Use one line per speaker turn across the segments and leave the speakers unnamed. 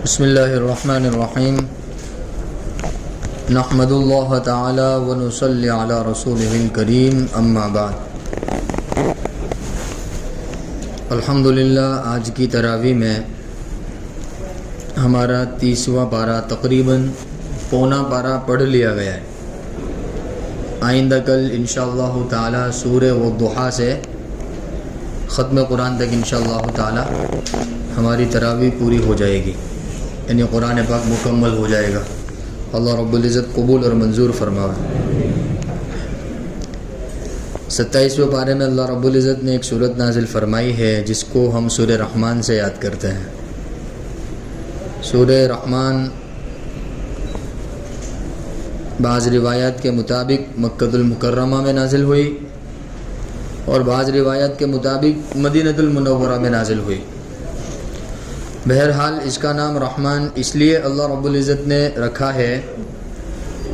بسم اللہ الرحمن الرحیم نحمد اللہ تعالی ونصلی علی رسولہ الکریم اما بعد۔ الحمدللہ آج کی تراویح میں ہمارا 30واں پارہ تقریباً پونا پارہ پڑھ لیا گیا ہے۔ آئندہ کل انشاءاللہ تعالی سورہ والضحیٰ سے ختم قرآن تک انشاءاللہ تعالی ہماری تراویح پوری ہو جائے گی، یعنی قرآن پاک مکمل ہو جائے گا۔ اللہ رب العزت قبول اور منظور فرمائے۔ 27ویں پارے میں اللہ رب العزت نے ایک سورت نازل فرمائی ہے جس کو ہم سورہ رحمان سے یاد کرتے ہیں۔ سورہ رحمان بعض روایات کے مطابق مکۃ المکرمہ میں نازل ہوئی اور بعض روایات کے مطابق مدینہ المنورہ میں نازل ہوئی۔ بہرحال اس کا نام رحمان اس لیے اللہ رب العزت نے رکھا ہے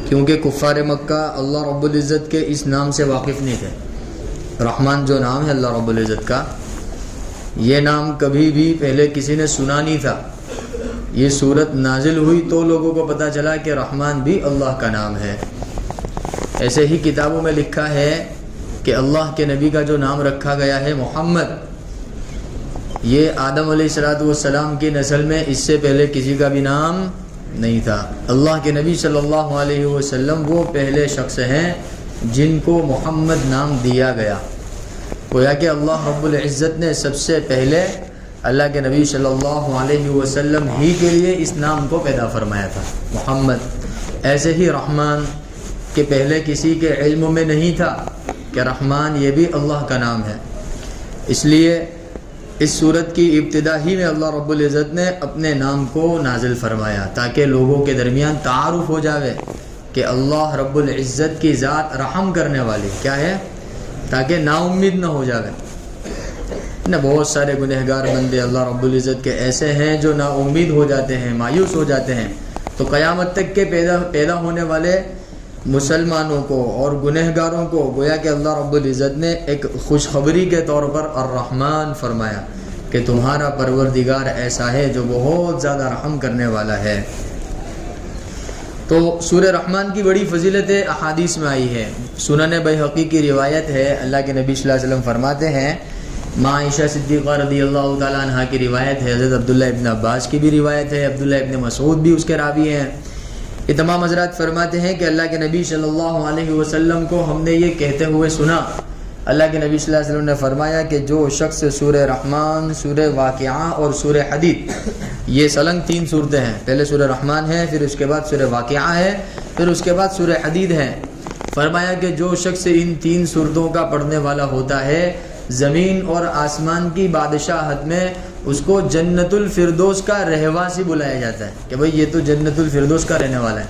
کیونکہ کفار مکہ اللہ رب العزت کے اس نام سے واقف نہیں تھے۔ رحمان جو نام ہے اللہ رب العزت کا، یہ نام کبھی بھی پہلے کسی نے سنا نہیں تھا۔ یہ سورت نازل ہوئی تو لوگوں کو پتہ چلا کہ رحمان بھی اللہ کا نام ہے۔ ایسے ہی کتابوں میں لکھا ہے کہ اللہ کے نبی کا جو نام رکھا گیا ہے محمد، یہ آدم علیہ السلام کی نسل میں اس سے پہلے کسی کا بھی نام نہیں تھا۔ اللہ کے نبی صلی اللہ علیہ وسلم وہ پہلے شخص ہیں جن کو محمد نام دیا گیا۔ گویا کہ اللہ رب العزت نے سب سے پہلے اللہ کے نبی صلی اللہ علیہ وسلم ہی کے لیے اس نام کو پیدا فرمایا تھا، محمد۔ ایسے ہی رحمان کے پہلے کسی کے علم میں نہیں تھا کہ رحمان یہ بھی اللہ کا نام ہے۔ اس لیے اس سورت کی ابتدا ہی میں اللہ رب العزت نے اپنے نام کو نازل فرمایا تاکہ لوگوں کے درمیان تعارف ہو جاوے کہ اللہ رب العزت کی ذات رحم کرنے والی کیا ہے، تاکہ نا امید نہ ہو جاوے۔ بہت سارے گنہگار بندے اللہ رب العزت کے ایسے ہیں جو نا امید ہو جاتے ہیں، مایوس ہو جاتے ہیں، تو قیامت تک کے پیدا ہونے والے مسلمانوں کو اور گنہگاروں کو گویا کہ اللہ رب العزت نے ایک خوشخبری کے طور پر الرحمن فرمایا کہ تمہارا پروردگار ایسا ہے جو بہت زیادہ رحم کرنے والا ہے۔ تو سورہ رحمان کی بڑی فضیلت احادیث میں آئی ہے۔ سنن بیہقی کی روایت ہے، اللہ کے نبی صلی اللہ علیہ وسلم فرماتے ہیں، ماں عائشہ صدیقہ رضی اللہ تعالیٰ عنہ کی روایت ہے، حضرت عبداللہ ابن عباس کی بھی روایت ہے، عبداللہ ابن مسعود بھی اس کے راوی ہیں۔ یہ تمام حضرات فرماتے ہیں کہ اللہ کے نبی صلی اللہ علیہ وسلم کو ہم نے یہ کہتے ہوئے سنا، اللہ کے نبی صلی اللہ علیہ وسلم نے فرمایا کہ جو شخص سورہ رحمان، سورہ واقعہ اور سورہ حدید، یہ سلنگ 3 صورتیں ہیں، پہلے سورہ رحمان ہے، پھر اس کے بعد سورہ واقعہ ہے، پھر اس کے بعد سورہ حدید ہے۔ فرمایا کہ جو شخص ان 3 صورتوں کا پڑھنے والا ہوتا ہے، زمین اور آسمان کی بادشاہت میں اس کو جنت الفردوس کا رہواسی بلایا جاتا ہے کہ بھئی یہ تو جنت الفردوس کا رہنے والا ہے۔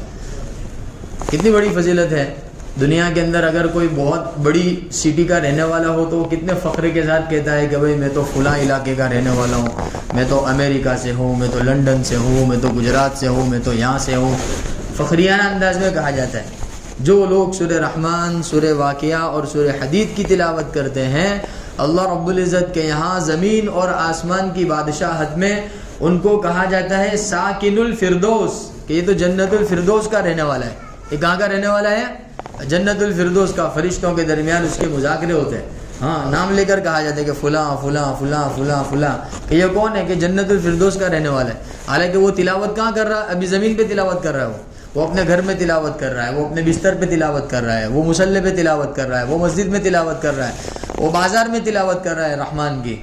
کتنی بڑی فضیلت ہے۔ دنیا کے اندر اگر کوئی بہت بڑی سٹی کا رہنے والا ہو تو وہ کتنے فخر کے ساتھ کہتا ہے کہ بھئی میں تو فلاں علاقے کا رہنے والا ہوں، میں تو امریکہ سے ہوں، میں تو لنڈن سے ہوں، میں تو گجرات سے ہوں، میں تو یہاں سے ہوں۔ فخریانہ انداز میں کہا جاتا ہے۔ جو لوگ سورہ رحمان، سورہ واقعہ اور سورہ حدید کی تلاوت کرتے ہیں، اللہ رب العزت کے یہاں زمین اور آسمان کی بادشاہت میں ان کو کہا جاتا ہے ساکن الفردوس، کہ یہ تو جنت الفردوس کا رہنے والا ہے۔ یہ کہاں کا رہنے والا ہے؟ جنت الفردوس کا۔ فرشتوں کے درمیان اس کے مذاکرے ہوتے ہیں، ہاں نام لے کر کہا جاتا ہے کہ فلاں فلاں فلاں فلاں فلاں، کہ یہ کون ہے؟ کہ جنت الفردوس کا رہنے والا ہے۔ حالانکہ وہ تلاوت کہاں کر رہا ہے؟ ابھی زمین پہ تلاوت کر رہا ہے، وہ اپنے گھر میں تلاوت کر رہا ہے، وہ اپنے بستر پہ تلاوت کر رہا ہے، وہ مصلی پہ تلاوت کر رہا ہے، وہ مسجد میں تلاوت کر رہا ہے، وہ بازار میں تلاوت کر رہا ہے رحمان کی۔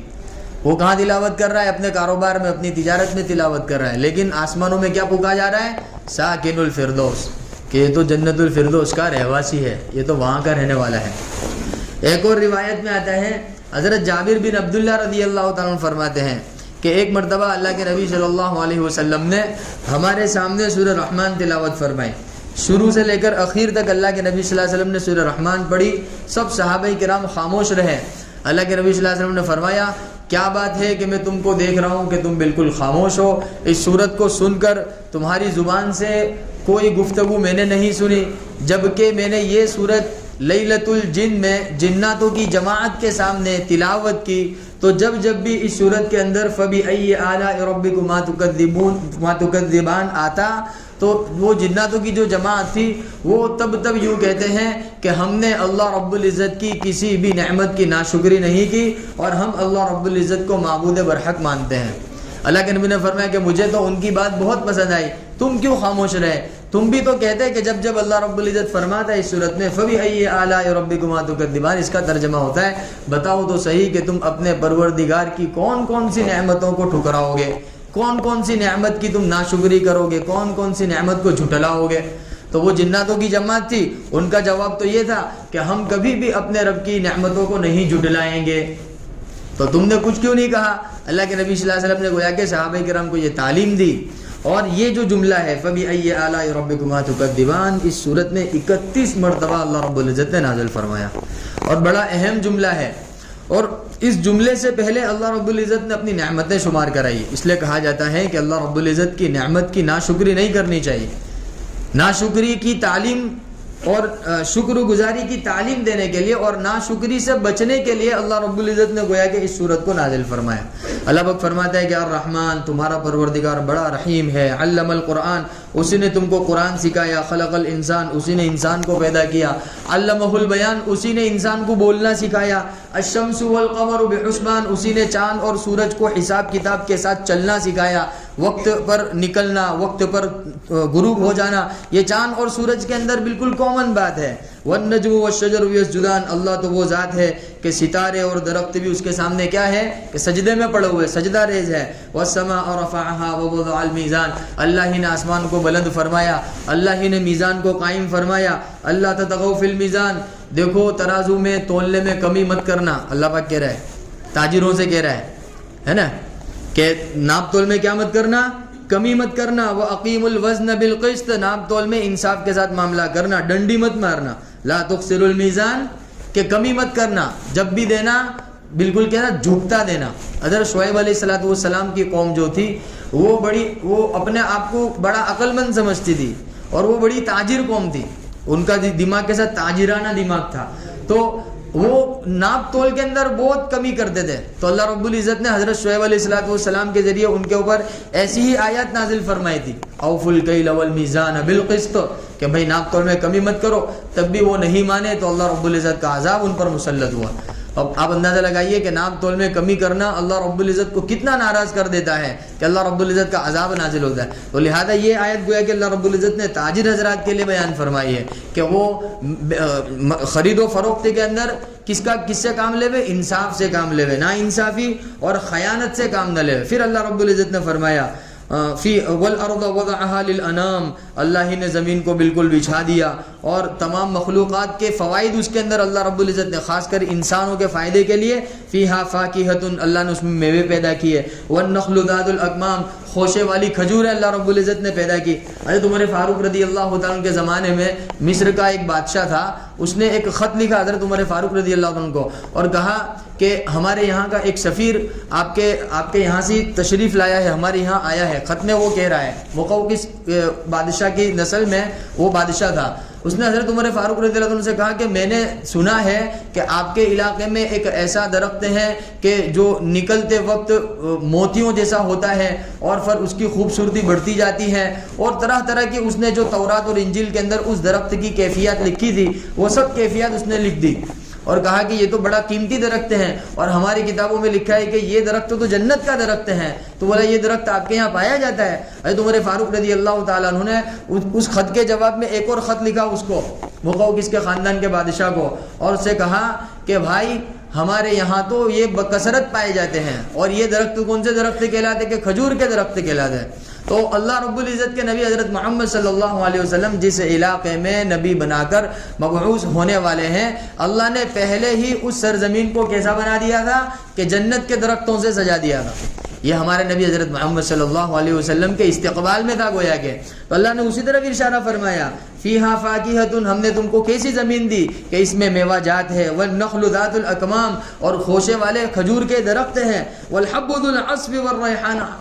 وہ کہاں تلاوت کر رہا ہے؟ اپنے کاروبار میں، اپنی تجارت میں تلاوت کر رہا ہے، لیکن آسمانوں میں کیا پکارا جا رہا ہے؟ ساکن الفردوس، کہ یہ تو جنت الفردوس کا رہواسی ہے، یہ تو وہاں کا رہنے والا ہے۔ ایک اور روایت میں آتا ہے، حضرت جابر بن عبداللہ رضی اللہ تعالیٰ عنہ فرماتے ہیں کہ ایک مرتبہ اللہ کے نبی صلی اللہ علیہ وسلم نے ہمارے سامنے سورہ رحمان تلاوت فرمائی۔ شروع سے لے کر اخیر تک اللہ کے نبی صلی اللہ علیہ وسلم نے سورہ رحمان پڑھی، سب صحابہ کرام خاموش رہے۔ اللہ کے نبی صلی اللہ علیہ وسلم نے فرمایا، کیا بات ہے کہ میں تم کو دیکھ رہا ہوں کہ تم بالکل خاموش ہو؟ اس سورت کو سن کر تمہاری زبان سے کوئی گفتگو میں نے نہیں سنی، جبکہ میں نے یہ سورت لیلۃ الجن میں جناتوں کی جماعت کے سامنے تلاوت کی تو جب بھی اس صورت کے اندر فَبِأَيِّ آلَاءِ رَبِّكُمَا تُكَذِّبَانِ آتا تو وہ جناتوں کی جو جماعت تھی وہ تب یوں کہتے ہیں کہ ہم نے اللہ رب العزت کی کسی بھی نعمت کی ناشکری نہیں کی اور ہم اللہ رب العزت کو معبود برحق مانتے ہیں۔ اللہ کے نبی نے فرمایا کہ مجھے تو ان کی بات بہت پسند آئی، تم کیوں خاموش رہے؟ تم بھی تو کہتے ہیں کہ جب اللہ رب العزت فرماتا ہے اس صورت میں فَبِأَيِّ آلَاءِ رَبِّكُمَا تُكَذِّبَانِ، اس کا ترجمہ ہوتا ہے بتاؤ تو صحیح کہ تم اپنے پروردگار کی کون سی نعمتوں کو ٹھکراؤ گے، کون سی نعمت کی تم ناشکری کرو گے، کون سی نعمت کو جھٹلاؤ گے۔ تو وہ جناتوں کی جماعت تھی، ان کا جواب تو یہ تھا کہ ہم کبھی بھی اپنے رب کی نعمتوں کو نہیں جھٹلائیں گے۔ تو تم نے کچھ کیوں نہیں کہا؟ اللہ کے نبی صلی اللہ علیہ وسلم نے گویا کہ صحابہ کرام کو یہ تعلیم دی۔ اور یہ جو جملہ ہے فَبِأَيِّ آلَاءِ رَبِّكُمَا تُكَذِّبَانِ، اس صورت میں 31 مرتبہ اللہ رب العزت نے نازل فرمایا، اور بڑا اہم جملہ ہے۔ اور اس جملے سے پہلے اللہ رب العزت نے اپنی نعمتیں شمار کرائی، اس لیے کہا جاتا ہے کہ اللہ رب العزت کی نعمت کی ناشکری نہیں کرنی چاہیے۔ ناشکری کی تعلیم اور شکر گزاری کی تعلیم دینے کے لیے اور ناشکری سے بچنے کے لیے اللہ رب العزت نے گویا کہ اس صورت کو نازل فرمایا۔ اللہ پاک فرماتا ہے کہ الرحمن، تمہارا پروردگار بڑا رحیم ہے، علم القرآن، اسی نے تم کو قرآن سکھایا، خلق الانسان، اسی نے انسان کو پیدا کیا، علمہ البیان، اسی نے انسان کو بولنا سکھایا، الشمس والقمر بحسبان، اسی نے چاند اور سورج کو حساب کتاب کے ساتھ چلنا سکھایا، وقت پر نکلنا، وقت پر غروب ہو جانا، یہ چاند اور سورج کے اندر بالکل کامن بات ہے۔ والنجم والشجر یسجدان، اللہ تو وہ ذات ہے کہ ستارے اور درخت بھی اس کے سامنے کیا ہے کہ سجدے میں پڑے ہوئے، سجدہ ریز ہے۔ والسماء رفعها ووضع الميزان، اللہ ہی نے آسمان کو بلند فرمایا، اللہ ہی نے میزان کو قائم فرمایا۔ اللہ تطغوا فی المیزان، دیکھو ترازو میں تولنے میں کمی مت کرنا، اللہ پاک کہہ رہا ہے، تاجروں سے کہہ رہا ہے نا کہ ناپ تول میں کیا مت کرنا، کمی مت کرنا۔ وَأَقِيمُوا الْوَزْنَ بِالْقِسْطِ، ناپ تول میں انصاف کے ساتھ معاملہ کرنا، ڈنڈی مت مارنا۔ لا تخسروا المیزان، کہ کمی مت کرنا، جب بھی دینا بالکل کہنا جھکتا دینا۔ حضرت شعیب علیہ السلام کی قوم جو تھی وہ اپنے آپ کو بڑا عقل مند سمجھتی تھی اور وہ بڑی تاجر قوم تھی، ان کا دماغ کے ساتھ تاجرانہ دماغ تھا، تو وہ ناپ تول کے اندر بہت کمی کرتے تھے۔ تو اللہ رب العزت نے حضرت شعیب علیہ السلام کے ذریعے ان کے اوپر ایسی ہی آیات نازل فرمائی تھی، اوفوا الکیل والمیزان بالقسط، کہ بھائی ناپ تول میں کمی مت کرو۔ تب بھی وہ نہیں مانے تو اللہ رب العزت کا عذاب ان پر مسلط ہوا۔ اب آپ اندازہ لگائیے کہ ناپ تول میں کمی کرنا اللہ رب العزت کو کتنا ناراض کر دیتا ہے کہ اللہ رب العزت کا عذاب نازل ہوتا ہے۔ تو لہذا یہ آیت گویا کہ اللہ رب العزت نے تاجر حضرات کے لیے بیان فرمائی ہے کہ وہ خرید و فروخت کے اندر کس سے کام لے وے، انصاف سے کام لے وے، نا انصافی اور خیانت سے کام نہ لے وے۔ پھر اللہ رب العزت نے فرمایا فی والارض وضعها للانام، اللہ ہی نے زمین کو بالکل بچھا دیا اور تمام مخلوقات کے فوائد اس کے اندر اللہ رب العزت نے خاص کر انسانوں کے فائدے کے لیے فیہا فاکہۃ، اللہ نے اس میں میوے پیدا کیے، والنخل ذات الاکمام، خوشے والی کھجوریں اللہ رب العزت نے پیدا کی۔ حضرت عمر فاروق رضی اللہ تعالیٰ عنہ کے زمانے میں مصر کا ایک بادشاہ تھا، اس نے ایک خط لکھا حضرت عمر فاروق رضی اللہ عنہ کو اور کہا کہ ہمارے یہاں کا ایک سفیر آپ کے یہاں سے تشریف لایا ہے، ہمارے یہاں آیا ہے۔ خط میں وہ کہہ رہا ہے، مقوقس بادشاہ کی نسل میں وہ بادشاہ تھا، اس نے حضرت عمر فاروق رضی اللہ عنہ سے کہا کہ میں نے سنا ہے کہ آپ کے علاقے میں ایک ایسا درخت ہے کہ جو نکلتے وقت موتیوں جیسا ہوتا ہے اور پھر اس کی خوبصورتی بڑھتی جاتی ہے، اور طرح طرح کی اس نے جو تورات اور انجیل کے اندر اس درخت کی کیفیات لکھی تھی وہ سب کیفیات اس نے لکھ دی، اور کہا کہ یہ تو بڑا قیمتی درخت ہیں اور ہماری کتابوں میں لکھا ہے کہ یہ درخت تو جنت کا درخت ہے۔ تو بولا یہ درخت آپ کے یہاں پایا جاتا ہے؟ حضرت عمر فاروق رضی اللہ تعالیٰ عنہ نے اس خط کے جواب میں ایک اور خط لکھا اس کو، مقوقس کے خاندان کے بادشاہ کو، اور اسے کہا کہ بھائی ہمارے یہاں تو یہ بکثرت پائے جاتے ہیں، اور یہ درخت کون سے درخت کہلاتے کہ کھجور کے درخت کہلاتے ہیں۔ تو اللہ رب العزت کے نبی حضرت محمد صلی اللہ علیہ وسلم جس علاقے میں نبی بنا کر مبعوث ہونے والے ہیں، اللہ نے پہلے ہی اس سرزمین کو کیسا بنا دیا تھا کہ جنت کے درختوں سے سجا دیا تھا۔ یہ ہمارے نبی حضرت محمد صلی اللہ علیہ وسلم کے استقبال میں تھا گویا کہ. تو اللہ نے اسی طرف ارشاد فرمایا فیہا فاکہۃ، ہم نے تم کو کیسی زمین دی کہ اس میں میوہ جات ہے، والنخل ذات الاکمام، اور خوشے والے کھجور کے درخت ہیں، والحب ذو العصف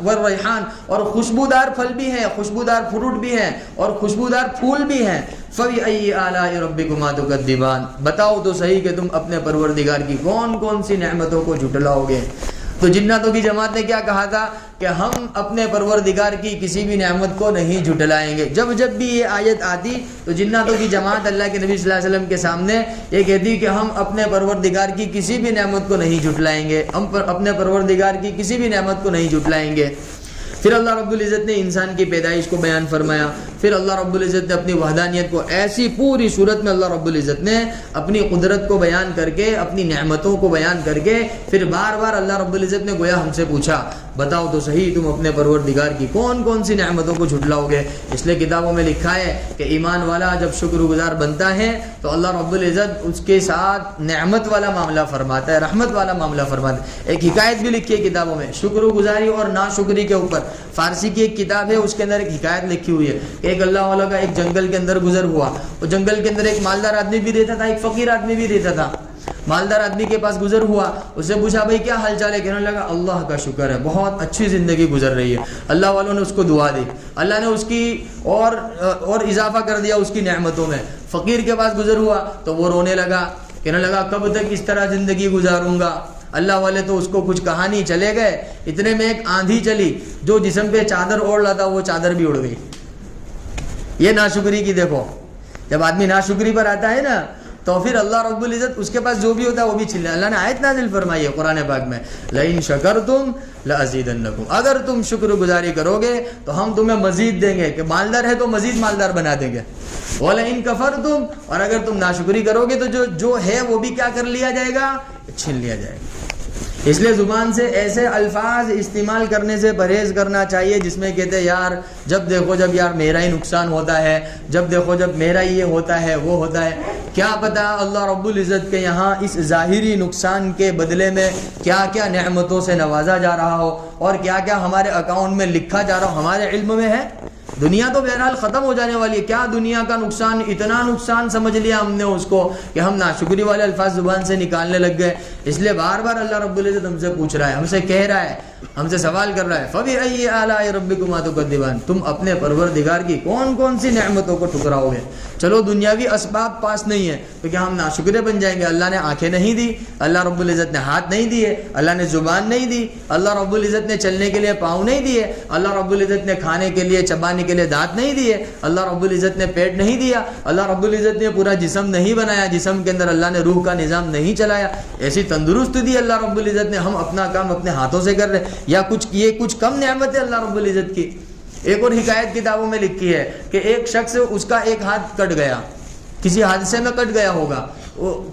والریحان، اور خوشبودار پھل بھی ہیں، خوشبودار فروٹ بھی ہیں، اور خوشبودار پھول بھی ہیں. فَبِأَيِّ آلَاءِ رَبِّكُمَا تُكَذِّبَانِ، بتاؤ تو صحیح کہ تم اپنے پروردگار کی کون کون سی نعمتوں کو جھٹلاؤ گے. تو جناتوں کی جماعت نے کیا کہا تھا کہ ہم اپنے پروردگار کی کسی بھی نعمت کو نہیں جھٹلائیں گے. جب جب بھی یہ آیت آتی تو جناتوں کی جماعت اللہ کے نبی صلی اللہ علیہ وسلم کے سامنے یہ کہتی کہ ہم اپنے پروردگار کی کسی بھی نعمت کو نہیں جھٹلائیں گے، ہم اپنے پروردگار کی کسی بھی نعمت کو نہیں جھٹلائیں گے. پھر اللہ رب العزت نے انسان کی پیدائش کو بیان فرمایا. پھر اللہ رب العزت نے اپنی وحدانیت کو ایسی پوری صورت میں اللہ رب العزت نے اپنی قدرت کو بیان کر کے، اپنی نعمتوں کو بیان کر کے، پھر بار بار اللہ رب العزت نے گویا ہم سے پوچھا بتاؤ تو صحیح تم اپنے پروردگار کی کون کون سی نعمتوں کو جھٹلاؤ گے. اس لیے کتابوں میں لکھا ہے کہ ایمان والا جب شکر گزار بنتا ہے تو اللہ رب العزت اس کے ساتھ نعمت والا معاملہ فرماتا ہے، رحمت والا معاملہ فرماتا ہے. ایک حکایت بھی لکھی ہے کتابوں میں شکر گزاری اور ناشکری کے اوپر. فارسی کی ایک کتاب ہے، اس کے اندر ایک حکایت لکھی ہوئی ہے کہ ایک اللہ والا کا ایک جنگل کے اندر گزر ہوا. وہ جنگل کے اندر ایک مالدار آدمی بھی رہتا تھا، ایک فقیر آدمی بھی رہتا تھا. مالدار آدمی کے پاس گزر ہوا، اس سے پوچھا بھائی کیا حال چال ہے؟ کہنے لگا اللہ کا شکر ہے، بہت اچھی زندگی گزر رہی ہے. اللہ والوں نے اس کو دعا دی، اللہ نے اس کی اور اضافہ کر دیا اس کی نعمتوں میں. فقیر کے پاس گزر ہوا تو وہ رونے لگا، کہنے لگا کب تک اس طرح زندگی گزاروں گا. اللہ والے تو اس کو کچھ کہا نہیں، چلے گئے. اتنے میں ایک آندھی چلی، جو جسم پہ چادر اوڑھ رہا تھا وہ چادر بھی اڑ گئی. یہ ناشکری کی دیکھو، جب آدمی ناشکری پر آتا ہے نا تو پھر اللہ رب العزت اس کے پاس جو بھی ہوتا ہے وہ بھی چھلے. اللہ نے آیت نازل فرمائی ہے قرآن پاک میں لئن شکرتم لازیدنکم، اگر تم شکر گزاری کرو گے تو ہم تمہیں مزید دیں گے. کہ مالدار ہے تو مزید مالدار بنا دیں گے. وَلَئِن كَفَرْتُمْ، اور اگر تم ناشکری کرو گے تو جو ہے وہ بھی کیا کر لیا جائے گا؟ چھین لیا جائے گا. اس لیے زبان سے ایسے الفاظ استعمال کرنے سے پرہیز کرنا چاہیے جس میں کہتے یار جب دیکھو جب یار میرا ہی نقصان ہوتا ہے، جب دیکھو جب میرا ہی یہ ہوتا ہے وہ ہوتا ہے. کیا پتہ اللہ رب العزت کے یہاں اس ظاہری نقصان کے بدلے میں کیا کیا نعمتوں سے نوازا جا رہا ہو اور کیا کیا ہمارے اکاؤنٹ میں لکھا جا رہا ہو ہمارے علم میں ہے. دنیا تو بہرحال ختم ہو جانے والی ہے. کیا دنیا کا نقصان، اتنا نقصان سمجھ لیا ہم نے اس کو کہ ہم ناشکری والے الفاظ زبان سے نکالنے لگ گئے. اس لیے بار بار اللہ رب العزت ہم سے پوچھ رہا ہے، ہم سے کہہ رہا ہے، ہم سے سوال کر رہا ہے فَبِأَيِّ آلَاءِ رَبِّكُمَا تُكَذِّبَانِ، تم اپنے پروردگار کی کون کون سی نعمتوں کو ٹھکراؤ گے. چلو دنیاوی اسباب پاس نہیں ہے تو کیا ہم ناشکرے بن جائیں گے؟ اللہ نے آنکھیں نہیں دی، اللہ رب العزت نے ہاتھ نہیں دیے، اللہ نے زبان نہیں دی، اللہ رب العزت نے چلنے کے لیے پاؤں نہیں دیے، اللہ رب العزت نے کھانے کے لیے چبانے کے لیے دانت نہیں دیے، اللہ رب العزت نے پیٹ نہیں دیا، اللہ رب العزت نے پورا جسم نہیں بنایا، جسم کے اندر اللہ نے روح کا نظام نہیں چلایا، ایسی تندرست دی اللہ رب العزت نے. ہم اپنا کام اپنے ہاتھوں سے کر رہے یا کچھ کم نعمت ہے اللہ رب العزت کی. ایک اور حکایت کتابوں میں لکھی ہے کہ ایک شخص اس کا ایک ہاتھ کٹ گیا، کسی حادثے میں کٹ گیا ہوگا،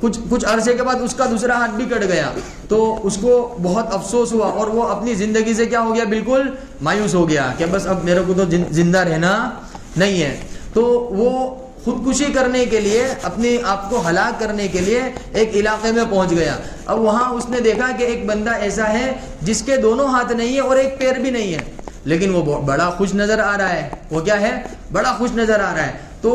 کچھ عرصے کے بعد اس کا دوسرا ہاتھ بھی کٹ گیا تو اس کو بہت افسوس ہوا اور وہ اپنی زندگی سے کیا ہو گیا؟ بالکل مایوس ہو گیا کہ بس اب میرے کو تو زندہ رہنا نہیں ہے. تو وہ خودکشی کرنے کے لیے، اپنے آپ کو ہلاک کرنے کے لیے ایک علاقے میں پہنچ گیا. اب وہاں اس نے دیکھا کہ ایک بندہ ایسا ہے جس کے دونوں ہاتھ نہیں ہے اور ایک پیر بھی نہیں ہے، لیکن وہ بڑا خوش نظر آ رہا ہے. وہ کیا ہے؟ بڑا خوش نظر آ رہا ہے. تو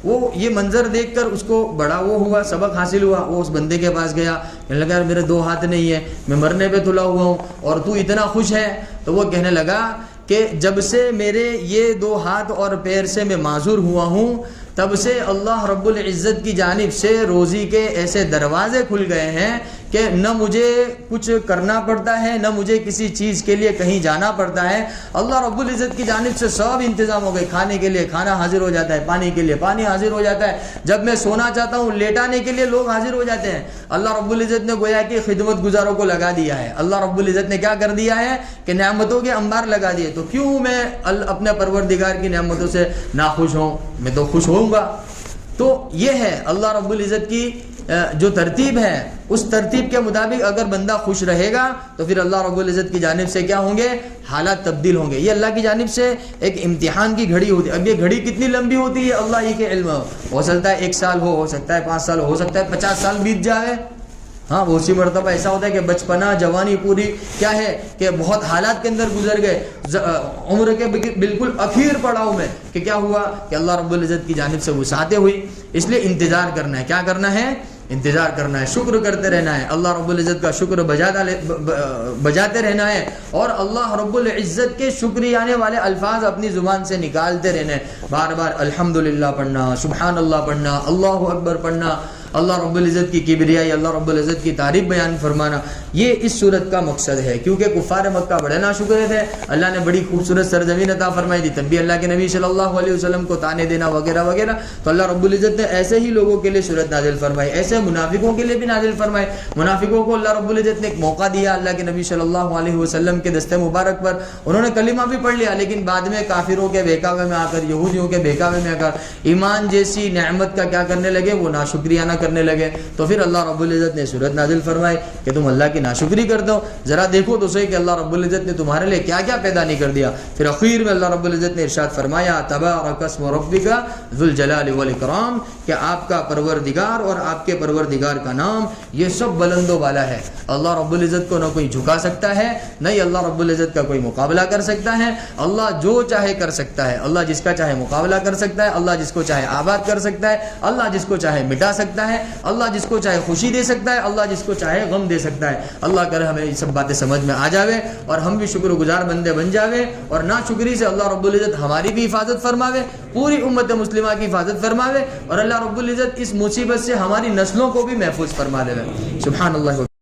وہ یہ منظر دیکھ کر اس کو بڑا وہ ہوا، سبق حاصل ہوا. وہ اس بندے کے پاس گیا، کہنے لگا یار میرے دو ہاتھ نہیں ہے، میں مرنے پہ تلا ہوا ہوں اور تو اتنا خوش ہے. تو وہ کہنے لگا کہ جب سے میرے یہ دو ہاتھ اور پیر سے میں معذور ہوا ہوں تب سے اللہ رب العزت کی جانب سے روزی کے ایسے دروازے کھل گئے ہیں کہ نہ مجھے کچھ کرنا پڑتا ہے، نہ مجھے کسی چیز کے لیے کہیں جانا پڑتا ہے. اللہ رب العزت کی جانب سے سب انتظام ہو گئے. کھانے کے لیے کھانا حاضر ہو جاتا ہے، پانی کے لیے پانی حاضر ہو جاتا ہے، جب میں سونا چاہتا ہوں لیٹانے کے لیے لوگ حاضر ہو جاتے ہیں. اللہ رب العزت نے گویا کہ خدمت گزاروں کو لگا دیا ہے. اللہ رب العزت نے کیا کر دیا ہے کہ نعمتوں کے انبار لگا دیے. تو کیوں میں اپنے پروردگار کی نعمتوں سے ناخوش ہوں؟ میں تو خوش ہوں گا. تو یہ ہے اللہ رب العزت کی جو ترتیب ہے، اس ترتیب کے مطابق اگر بندہ خوش رہے گا تو پھر اللہ رب العزت کی جانب سے کیا ہوں گے؟ حالات تبدیل ہوں گے. یہ اللہ کی جانب سے ایک امتحان کی گھڑی ہوتی ہے. اب یہ گھڑی کتنی لمبی ہوتی ہے اللہ ہی کے علم. ہو سکتا ہے 1 سال ہو سکتا ہے 5 سال ہو سکتا ہے 50 سال بیت جائے. ہاں وہ اسی مرتبہ ایسا ہوتا ہے کہ بچپنا جوانی پوری کیا ہے کہ بہت حالات کے اندر گزر گئے, عمر کے بالکل اخیر پڑاؤ میں کہ کیا ہوا کہ اللہ رب العزت کی جانب سے وسعتیں ہوئی. اس لیے انتظار کرنا ہے. کیا کرنا ہے؟ انتظار کرنا ہے, شکر کرتے رہنا ہے, اللہ رب العزت کا شکر بجاتے رہنا ہے, اور اللہ رب العزت کے شکریانے والے الفاظ اپنی زبان سے نکالتے رہنا ہے. بار بار الحمدللہ پڑھنا, سبحان اللہ پڑھنا, اللہ اکبر پڑھنا, اللہ رب العزت کی کبریائی, اللہ رب العزت کی تعریف بیان فرمانا. یہ اس صورت کا مقصد ہے, کیونکہ کفار مکہ بڑے ناشکر تھے. اللہ نے بڑی خوبصورت سرزمین عطا فرمائی تھی, تب بھی اللہ کے نبی صلی اللہ علیہ وسلم کو تانے دینا وغیرہ وغیرہ. تو اللہ رب العزت نے ایسے ہی لوگوں کے لیے صورت نازل فرمائی, ایسے منافقوں کے لیے بھی نازل فرمائی. منافقوں کو اللہ رب العزت نے ایک موقع دیا اللہ کے نبی صلی اللہ علیہ وسلم کے دستے مبارک پر. انہوں نے کلمہ بھی پڑھ لیا, لیکن بعد میں کافروں کے بہکاوے میں آ کر, یہودیوں کے بہکاوے میں آ کر ایمان جیسی نعمت کا کیا کرنے لگے, وہ ناشکریانہ کرنے لگے. تو پھر اللہ رب العزت نے صورت نازل فرمائی کہ تم اللہ کی ناشکری کرتے ہو, ذرا دیکھو تو صحیح کہ اللہ رب العزت نے تمہارے لیے کیا کیا پیدا نہیں کر دیا. پھر اخیر میں اللہ رب العزت نے ارشاد فرمایا تبارک اسم ربک ذو الجلال والاکرام, کہ آپ کا پروردگار اور آپ کے پروردگار کا نام یہ سب بلند و بالا ہے. اللہ رب العزت کو نہ کوئی جھکا سکتا ہے, نہ ہی اللہ رب العزت کا کوئی مقابلہ کر سکتا ہے. اللہ جو چاہے کر سکتا ہے, اللہ جس کا چاہے مقابلہ کر سکتا ہے, اللہ جس کو چاہے آباد کر سکتا ہے, اللہ جس کو چاہے مٹا سکتا ہے, اللہ جس کو چاہے خوشی دے سکتا ہے, اللہ جس کو چاہے غم دے سکتا ہے. اللہ کرے ہمیں یہ سب باتیں سمجھ میں آ جاوے اور ہم بھی شکر گزار بندے بن جاوے, اور نہ شکری سے اللہ رب العزت ہماری بھی حفاظت فرماوے, پوری امت مسلمہ کی حفاظت فرماوے, اور اللہ رب العزت اس مصیبت سے ہماری نسلوں کو بھی محفوظ فرما دے. سبحان اللہ.